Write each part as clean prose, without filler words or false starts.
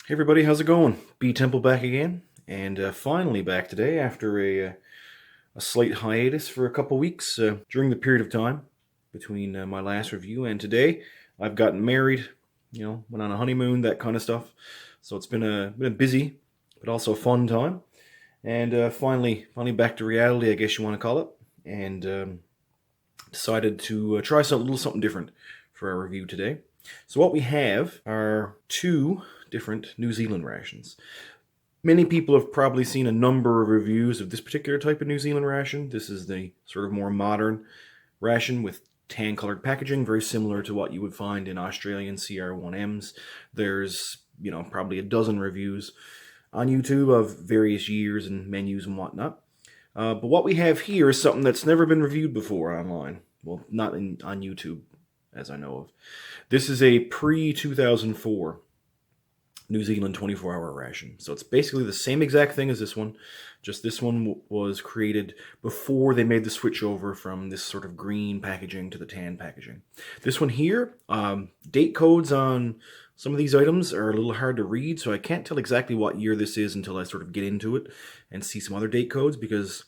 Hey everybody, how's it going? B Temple back again, and finally back today after a slight hiatus for a couple weeks. During the period of time between my last review and today, I've gotten married, went on a honeymoon, that kind of stuff. So it's been a busy, but also a fun time, and finally back to reality, I guess you want to call it, and decided to try a little something different for our review today. So what we have are two different New Zealand rations. Many people have probably seen a number of reviews of this particular type of New Zealand ration. This is the sort of more modern ration with tan-colored packaging, very similar to what you would find in Australian CR1Ms. There's, probably a dozen reviews on YouTube of various years and menus and whatnot. But what we have here is something that's never been reviewed before online. Well, not on YouTube, as I know of. This is a pre-2004 New Zealand 24-hour ration. So it's basically the same exact thing as this one, just this one was created before they made the switch over from this sort of green packaging to the tan packaging. This one here, date codes on some of these items are a little hard to read, so I can't tell exactly what year this is until I sort of get into it and see some other date codes, because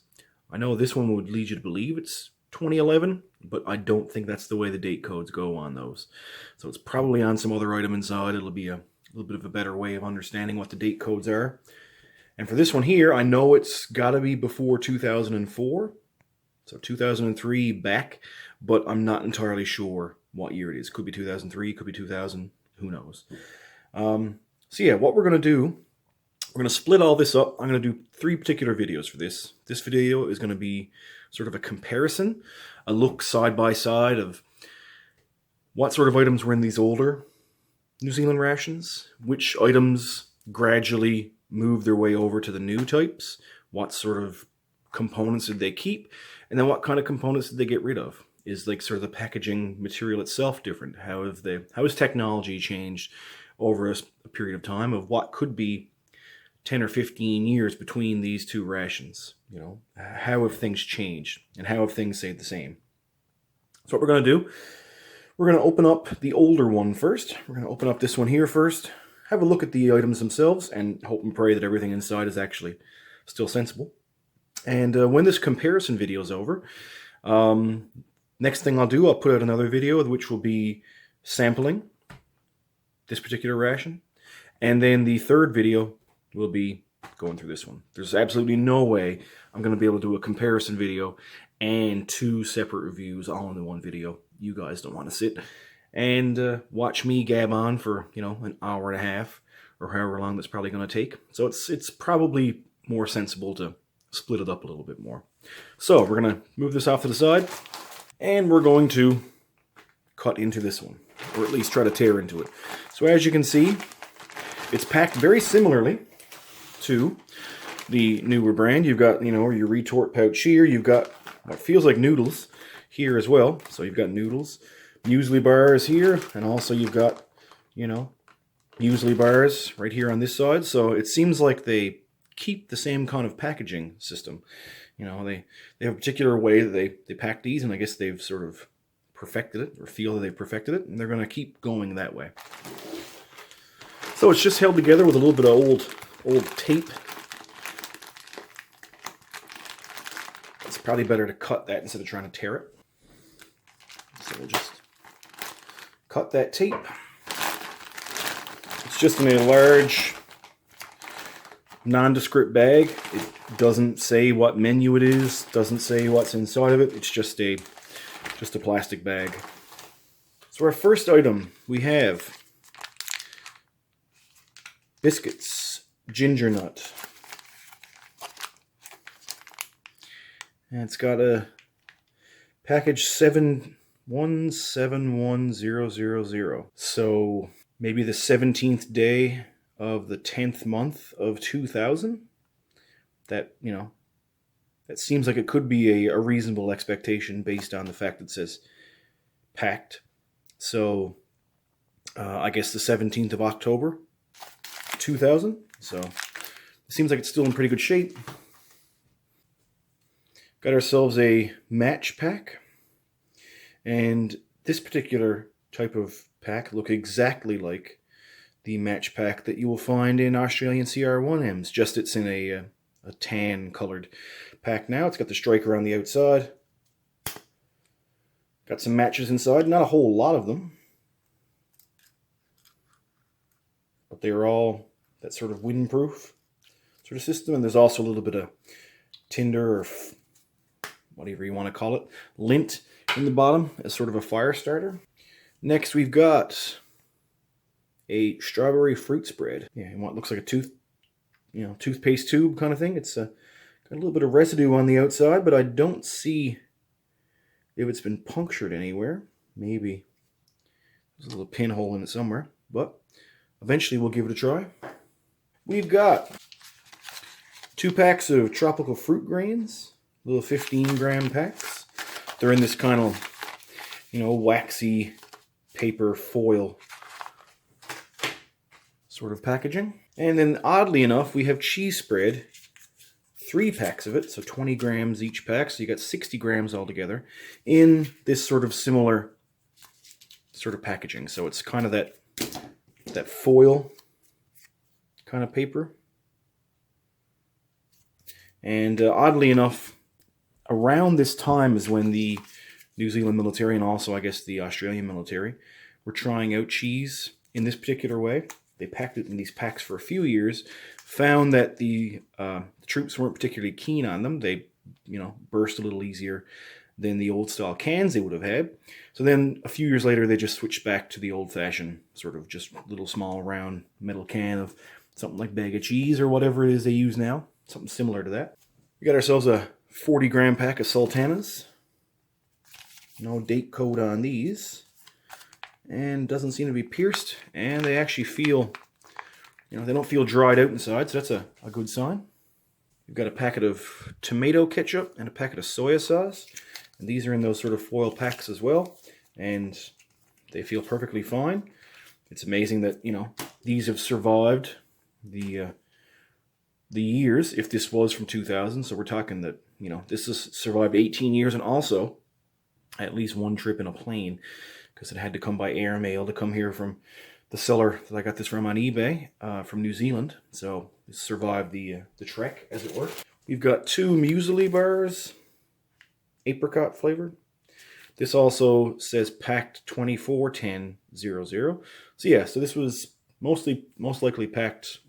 I know this one would lead you to believe it's 2011, but I don't think that's the way the date codes go on those. So it's probably on some other item inside. It'll be a little bit of a better way of understanding what the date codes are. And for this one here, I know it's got to be before 2004, so 2003 back, but I'm not entirely sure what year it is. Could be 2003, could be 2000, who knows. So yeah, what we're going to do, we're going to split all this up. I'm going to do 3 particular videos for this. This video is going to be sort of a comparison, a look side by side of what sort of items were in these older New Zealand rations, which items gradually move their way over to the new types, what sort of components did they keep, and then what kind of components did they get rid of. Is like sort of the packaging material itself different? How has technology changed over a period of time of what could be 10 or 15 years between these two rations? How have things changed and how have things stayed the same? So what we're going to do, we're going to open up the older one first. We're going to open up this one here first, have a look at the items themselves, and hope and pray that everything inside is actually still sensible. And when this comparison video is over, next thing I'll do, I'll put out another video which will be sampling this particular ration. And then the third video will be going through this one. There's absolutely no way I'm going to be able to do a comparison video and 2 separate reviews all in the one video. You guys don't want to sit and watch me gab on for, an hour and a half or however long that's probably going to take. So it's probably more sensible to split it up a little bit more. So we're going to move this off to the side, and we're going to cut into this one, or at least try to tear into it. So as you can see, it's packed very similarly to the newer brand. You've got, your retort pouch here. You've got what feels like noodles here as well. So you've got noodles, muesli bars here, and also you've got, muesli bars right here on this side. So it seems like they keep the same kind of packaging system. They have a particular way that they pack these, and I guess they've sort of perfected it, or feel that they've perfected it, and they're going to keep going that way. So it's just held together with a little bit of old tape. It's probably better to cut that instead of trying to tear it. So we'll just cut that tape. It's just in a large, nondescript bag. It doesn't say what menu it is, doesn't say what's inside of it. It's just a plastic bag. So our first item, we have biscuits, ginger nut. And it's got a package 717100. So maybe the 17th day of the 10th month of 2000. That, that seems like it could be a reasonable expectation based on the fact that it says packed. So I guess the 17th of October 2000. So it seems like it's still in pretty good shape. Got ourselves a match pack, and this particular type of pack look exactly like the match pack that you will find in Australian CR1Ms, just it's in a tan colored pack now. It's got the striker on the outside. Got some matches inside, not a whole lot of them, but they're all that sort of windproof sort of system. And there's also a little bit of tinder or whatever you want to call it, lint in the bottom as sort of a fire starter. Next we've got a strawberry fruit spread. Yeah, and what looks like a toothpaste tube kind of thing. It's got a little bit of residue on the outside, but I don't see if it's been punctured anywhere. Maybe there's a little pinhole in it somewhere, but eventually we'll give it a try. We've got 2 packs of tropical fruit grains, little 15-gram packs. They're in this kind of, waxy paper foil sort of packaging. And then oddly enough, we have cheese spread, 3 packs of it, so 20 grams each pack, so you got 60 grams altogether in this sort of similar sort of packaging. So it's kind of that foil kind of paper. And oddly enough, around this time is when the New Zealand military and also I guess the Australian military were trying out cheese in this particular way. They packed it in these packs for a few years, found that the troops weren't particularly keen on them. They, burst a little easier than the old style cans they would have had. So then a few years later, they just switched back to the old fashioned sort of just little small round metal can of something like bag of cheese or whatever it is they use now. Something similar to that. We got ourselves a 40-gram pack of sultanas. No date code on these. And doesn't seem to be pierced. And they actually feel, they don't feel dried out inside, so that's a good sign. We've got a packet of tomato ketchup and a packet of soy sauce. And these are in those sort of foil packs as well. And they feel perfectly fine. It's amazing that, these have survived the years, if this was from 2000. So we're talking that, this has survived 18 years and also at least 1 trip in a plane, because it had to come by airmail to come here from the seller that I got this from on eBay from New Zealand. So it survived the trek, as it were. We've got 2 muesli bars, apricot flavored. This also says packed 24/10/00. So yeah, so this was most likely packed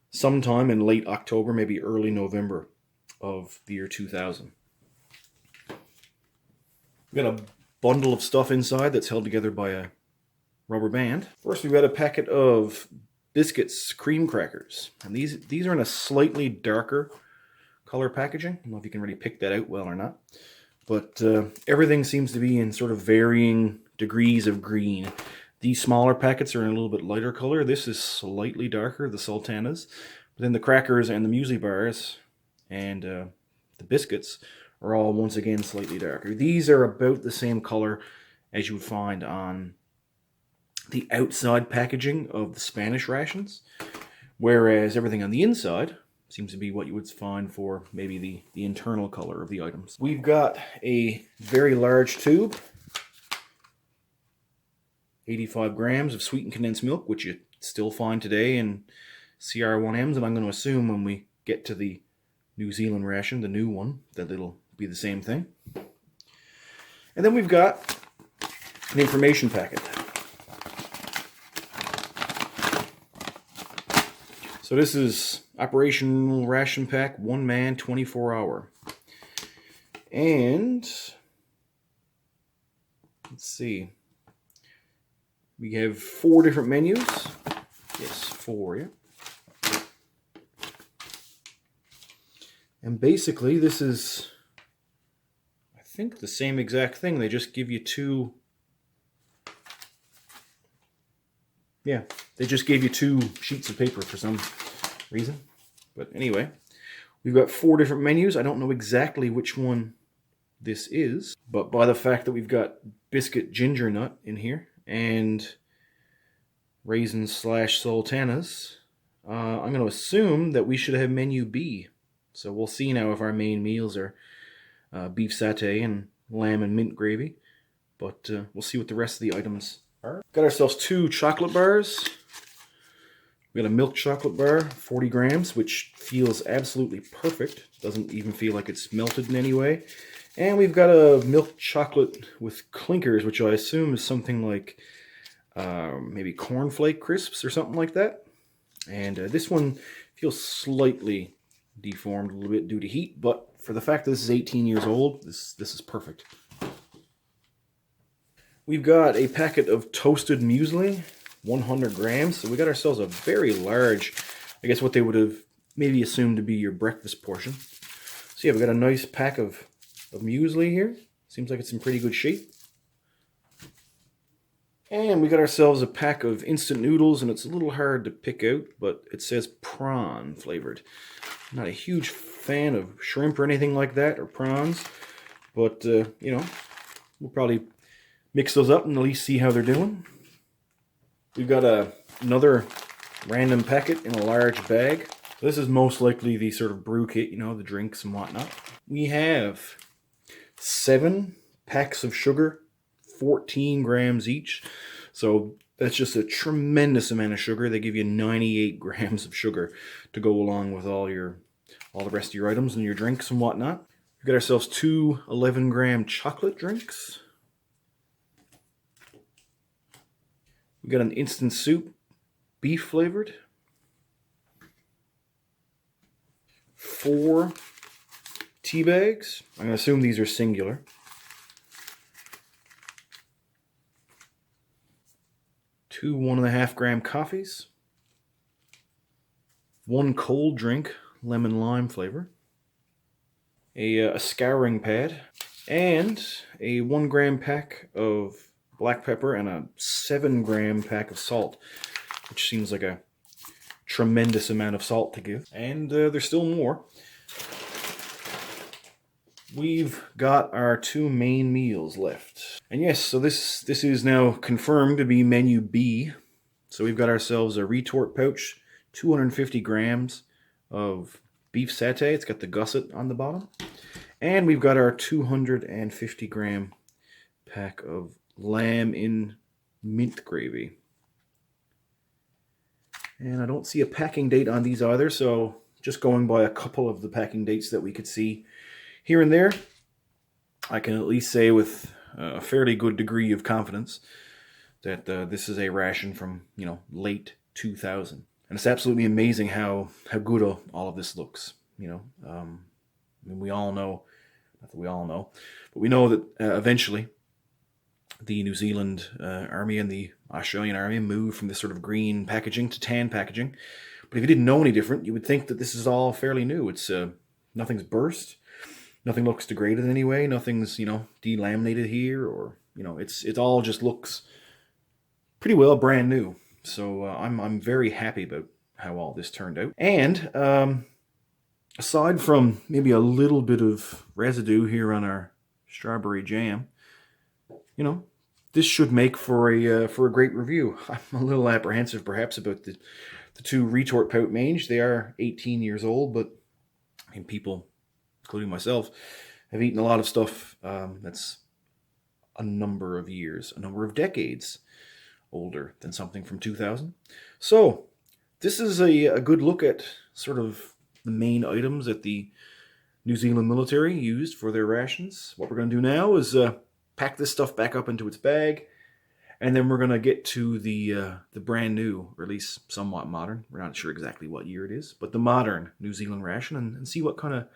sometime in late October, maybe early November of the year 2000. We've got a bundle of stuff inside that's held together by a rubber band. First, we've got a packet of biscuits, cream crackers. And these are in a slightly darker color packaging. I don't know if you can really pick that out well or not. But everything seems to be in sort of varying degrees of green. These smaller packets are in a little bit lighter color. This is slightly darker, the sultanas. But then the crackers and the muesli bars and the biscuits are all once again slightly darker. These are about the same color as you would find on the outside packaging of the Spanish rations, whereas everything on the inside seems to be what you would find for maybe the internal color of the items. We've got a very large tube, 85 grams of sweetened condensed milk, which you still find today in CR1Ms, and I'm going to assume when we get to the New Zealand ration, the new one, that it'll be the same thing. And then we've got an information packet. So this is operational ration pack, 1 man, 24 hour. And let's see. We have 4 different menus. Yes, 4, yeah. And basically this is, I think, the same exact thing. They just give you 2. Yeah, they just gave you 2 sheets of paper for some reason. But anyway, we've got 4 different menus. I don't know exactly which one this is, but by the fact that we've got biscuit ginger nut in here and raisins / sultanas, I'm going to assume that we should have menu B. So we'll see now if our main meals are beef satay and lamb and mint gravy. But we'll see what the rest of the items are. Got ourselves 2 chocolate bars. We got a milk chocolate bar, 40 grams, which feels absolutely perfect. Doesn't even feel like it's melted in any way. And we've got a milk chocolate with clinkers, which I assume is something like maybe cornflake crisps or something like that. And this one feels slightly deformed a little bit due to heat, but for the fact that this is 18 years old, this is perfect. We've got a packet of toasted muesli, 100 grams. So we got ourselves a very large, I guess what they would have maybe assumed to be your breakfast portion. So yeah, we got a nice pack of muesli here. Seems like it's in pretty good shape. And we got ourselves a pack of instant noodles, and it's a little hard to pick out, but it says prawn flavored. I'm not a huge fan of shrimp or anything like that, or prawns, but you know, we'll probably mix those up and at least see how they're doing. We've got another random packet in a large bag. This is most likely the sort of brew kit, you know, the drinks and whatnot. We have 7 packs of sugar, 14 grams each. So that's just a tremendous amount of sugar. They give you 98 grams of sugar to go along with all the rest of your items and your drinks and whatnot. We've got ourselves 2 11-gram chocolate drinks. We got an instant soup, beef flavored. 4 tea bags. I'm going to assume these are singular. 2 1.5-gram coffees. 1 cold drink, lemon lime flavor. A scouring pad. And a 1-gram pack of black pepper and a 7-gram pack of salt, which seems like a tremendous amount of salt to give. And there's still more. We've got our 2 main meals left. And yes, so this is now confirmed to be menu B. So we've got ourselves a retort pouch, 250 grams of beef satay. It's got the gusset on the bottom. And we've got our 250-gram pack of lamb in mint gravy. And I don't see a packing date on these either, so just going by a couple of the packing dates that we could see here and there, I can at least say with a fairly good degree of confidence that this is a ration from, you know, late 2000. And it's absolutely amazing how good all of this looks. You know, I mean, we all know, not that we all know, but we know that eventually the New Zealand Army and the Australian Army moved from this sort of green packaging to tan packaging. But if you didn't know any different, you would think that this is all fairly new. It's nothing's burst, nothing looks degraded in any way, nothing's, you know, delaminated here, or, you know, it all just looks pretty well brand new. So I'm very happy about how all this turned out. And aside from maybe a little bit of residue here on our strawberry jam, you know, this should make for a great review. I'm a little apprehensive perhaps about the 2 retort pouch mange. They are 18 years old, but I mean, people, including myself, have eaten a lot of stuff that's a number of years, a number of decades older than something from 2000. So this is a good look at sort of the main items that the New Zealand military used for their rations. What we're going to do now is pack this stuff back up into its bag, and then we're going to get to the brand new, or at least somewhat modern, we're not sure exactly what year it is, but the modern New Zealand ration, and see what kind of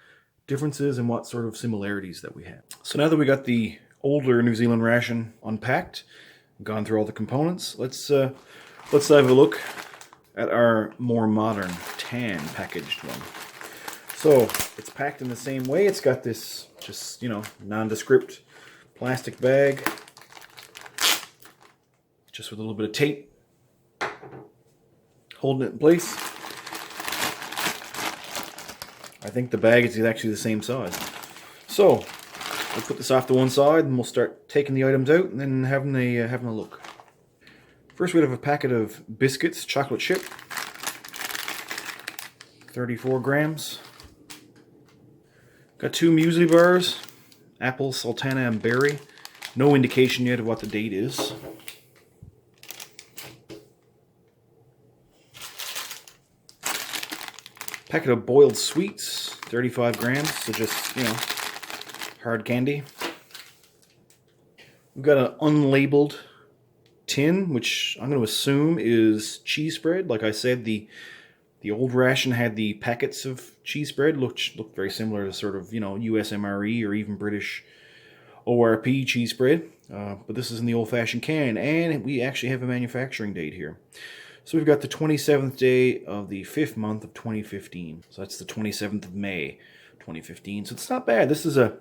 differences and what sort of similarities that we have. So now that we got the older New Zealand ration unpacked, gone through all the components, let's have a look at our more modern tan packaged one. So it's packed in the same way. It's got this just, you know, nondescript plastic bag, just with a little bit of tape holding it in place. I think the bag is actually the same size. So we'll put this off to one side and we'll start taking the items out and then having a look. First we have a packet of biscuits, chocolate chip, 34 grams. Got 2 muesli bars, apple, sultana, and berry. No indication yet of what the date is. Packet of boiled sweets, 35 grams, so just, you know, hard candy. We've got an unlabeled tin, which I'm going to assume is cheese spread. Like I said, the old ration had the packets of cheese spread, looked very similar to sort of, you know, USMRE or even British ORP cheese spread. But this is in the old-fashioned can, and we actually have a manufacturing date here. So we've got the 27th day of the 5th month of 2015. So that's the 27th of May, 2015. So it's not bad. This is a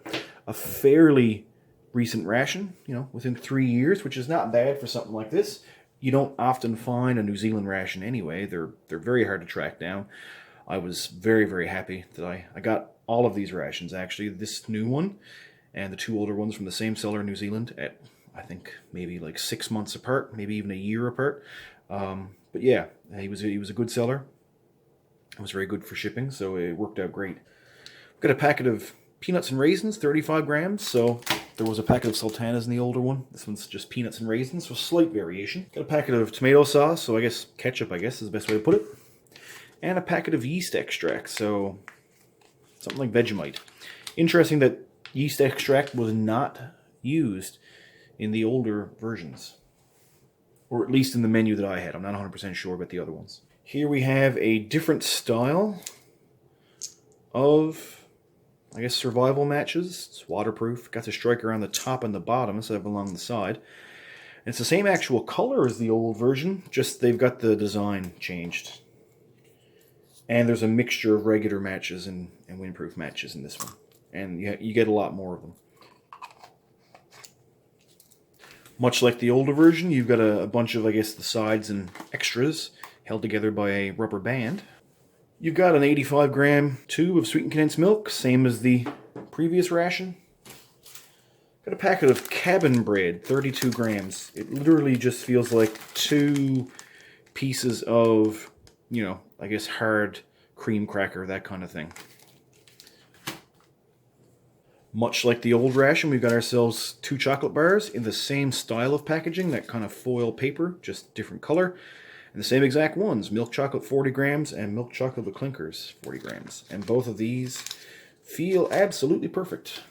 fairly recent ration, you know, within 3 years, which is not bad for something like this. You don't often find a New Zealand ration anyway. They're very hard to track down. I was very, very happy that I got all of these rations, actually. This new one and the 2 older ones from the same seller in New Zealand at, I think, maybe like 6 months apart, maybe even a year apart. But yeah, he was a good seller. It was very good for shipping, so it worked out great. We've got a packet of peanuts and raisins, 35 grams. So there was a packet of sultanas in the older one. This one's just peanuts and raisins, so slight variation. Got a packet of tomato sauce, so I guess ketchup, is the best way to put it. And a packet of yeast extract, so something like Vegemite. Interesting that yeast extract was not used in the older versions. Or at least in the menu that I had. I'm not 100% sure about the other ones. Here we have a different style of, I guess, survival matches. It's waterproof. Got the striker on the top and the bottom instead of along the side. And it's the same actual color as the old version, just they've got the design changed. And there's a mixture of regular matches and windproof matches in this one. And you get a lot more of them. Much like the older version, you've got a bunch of, I guess, the sides and extras held together by a rubber band. You've got an 85 gram tube of sweetened condensed milk, same as the previous ration. Got a packet of cabin bread, 32 grams. It literally just feels like 2 pieces of, you know, I guess hard cream cracker, that kind of thing. Much like the old ration, we've got ourselves 2 chocolate bars in the same style of packaging, that kind of foil paper, just different color. And the same exact ones, milk chocolate 40 grams and milk chocolate with clinkers 40 grams. And both of these feel absolutely perfect.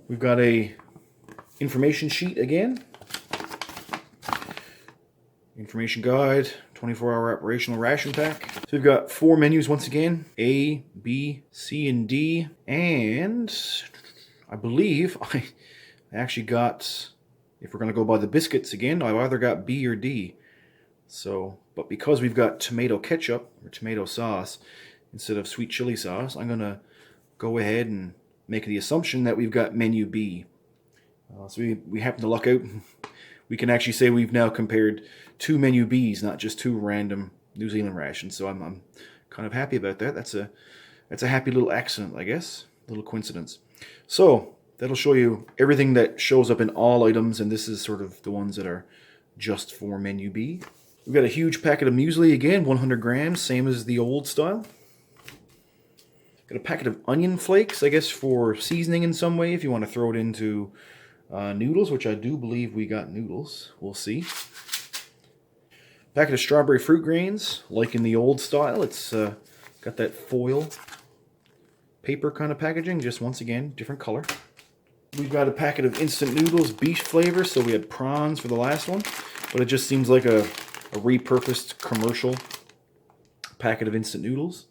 We've got a information sheet again. Information guide, 24-hour operational ration pack. So we've got 4 menus once again, A, B, C, and D. And I believe I actually got, if we're going to go by the biscuits again, I've either got B or D. So, but because we've got tomato ketchup or tomato sauce instead of sweet chili sauce, I'm going to go ahead and make the assumption that we've got menu B. So we happen to luck out. We can actually say we've now compared 2 menu Bs, not just 2 random New Zealand rations. So I'm kind of happy about that. That's a happy little accident, I guess. A little coincidence. So that'll show you everything that shows up in all items, and this is sort of the ones that are just for menu B. We've got a huge packet of muesli again, 100 grams, same as the old style. Got a packet of onion flakes, I guess for seasoning in some way, if you want to throw it into noodles, which I do believe we got noodles. We'll see. Packet of strawberry fruit grains, like in the old style. It's got that foil paper kind of packaging, just once again, different color. We've got a packet of instant noodles, beef flavor, so we had prawns for the last one, but it just seems like a repurposed commercial packet of instant noodles.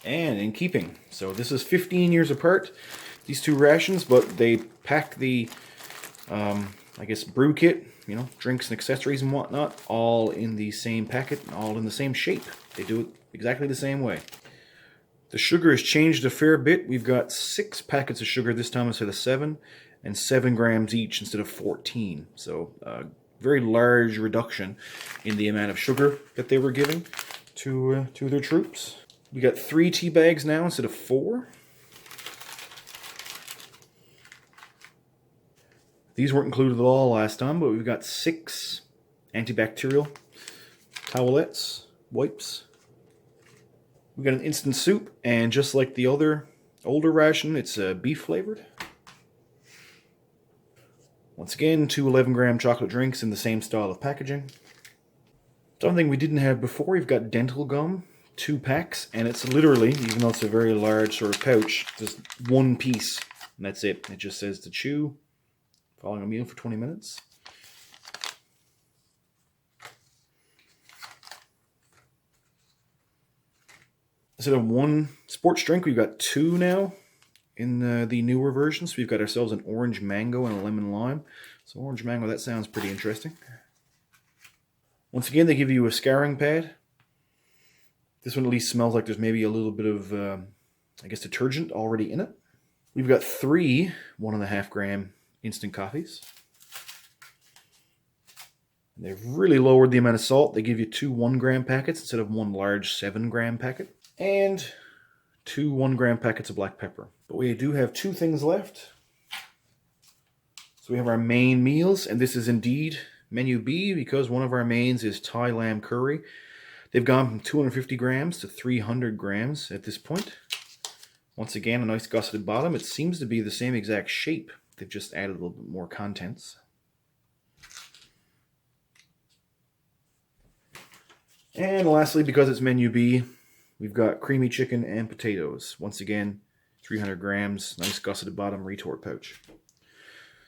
And in keeping, so this is 15 years apart, these 2 rations, but they pack the, I guess, brew kit, you know, drinks and accessories and whatnot, all in the same packet, all in the same shape. They do it exactly the same way. The sugar has changed a fair bit. We've got 6 packets of sugar this time instead of 7, and 7 grams each instead of 14. So very large reduction in the amount of sugar that they were giving to their troops. We got 3 tea bags now instead of 4. These weren't included at all last time, but we've got 6 antibacterial towelettes, wipes. We've got an instant soup, and just like the older ration, it's beef flavored. Once again, 2 11-gram chocolate drinks in the same style of packaging. Something we didn't have before, we've got dental gum, 2 packs, and it's literally, even though it's a very large sort of pouch, just one piece, and that's it. It just says to chew following a meal for 20 minutes. Instead of 1 sports drink, we've got 2 now in the newer versions. We've got ourselves an orange mango and a lemon lime. So orange mango, that sounds pretty interesting. Once again, they give you a scouring pad. This one at least smells like there's maybe a little bit of, I guess, detergent already in it. We've got 3 1.5 gram instant coffees. And they've really lowered the amount of salt. They give you 2 1 gram packets instead of 1 large 7 gram packet. And 2 1 gram packets of black pepper. But we do have 2 things left. So we have our main meals, and this is indeed menu B because one of our mains is Thai lamb curry. They've gone from 250 grams to 300 grams at this point. Once again, a nice gusseted bottom. It seems to be the same exact shape. They've just added a little bit more contents. And lastly, because it's menu B, we've got creamy chicken and potatoes. Once again, 300 grams, nice gusseted bottom retort pouch.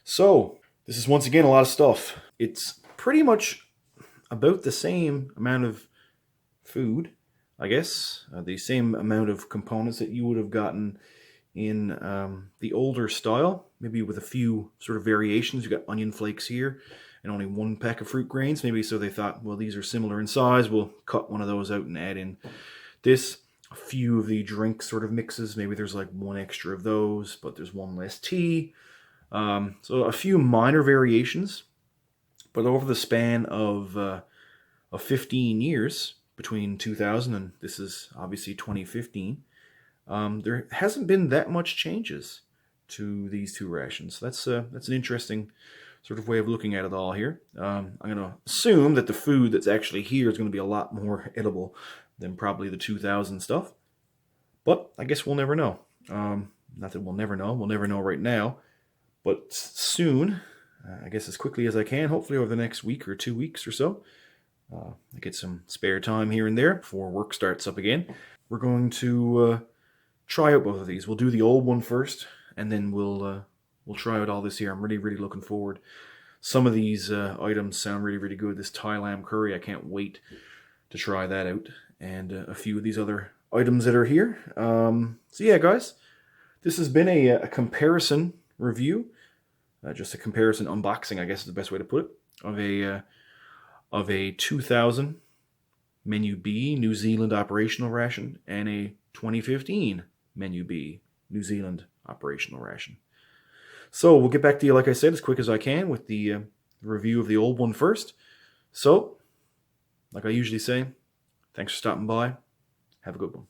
So, this is once again a lot of stuff. It's pretty much about the same amount of food, I guess. The same amount of components that you would have gotten in the older style, maybe with a few sort of variations. You've got onion flakes here and only 1 pack of fruit grains. Maybe so they thought, well, these are similar in size. We'll cut one of those out and add in this. A few of the drink sort of mixes. Maybe there's like 1 extra of those, but there's 1 less tea. So a few minor variations, but over the span of 15 years between 2000 and this is obviously 2015, there hasn't been that much changes to these 2 rations. That's an interesting sort of way of looking at it all here. I'm going to assume that the food that's actually here is going to be a lot more edible than probably the 2000 stuff, but I guess we'll never know. Not that we'll never know right now. But soon, I guess as quickly as I can, hopefully over the next week or 2 weeks or so, I get some spare time here and there before work starts up again. We're going to try out both of these. We'll do the old one first, and then we'll try out all this here. I'm really, really looking forward. Some of these items sound really, really good. This Thai lamb curry, I can't wait to try that out. And a few of these other items that are here. So yeah, guys, this has been a comparison review. Just a comparison unboxing, I guess is the best way to put it, of a 2000 Menu B New Zealand operational ration and a 2015 Menu B New Zealand operational ration. So we'll get back to you, like I said, as quick as I can with the review of the old one first. So, like I usually say, thanks for stopping by. Have a good one.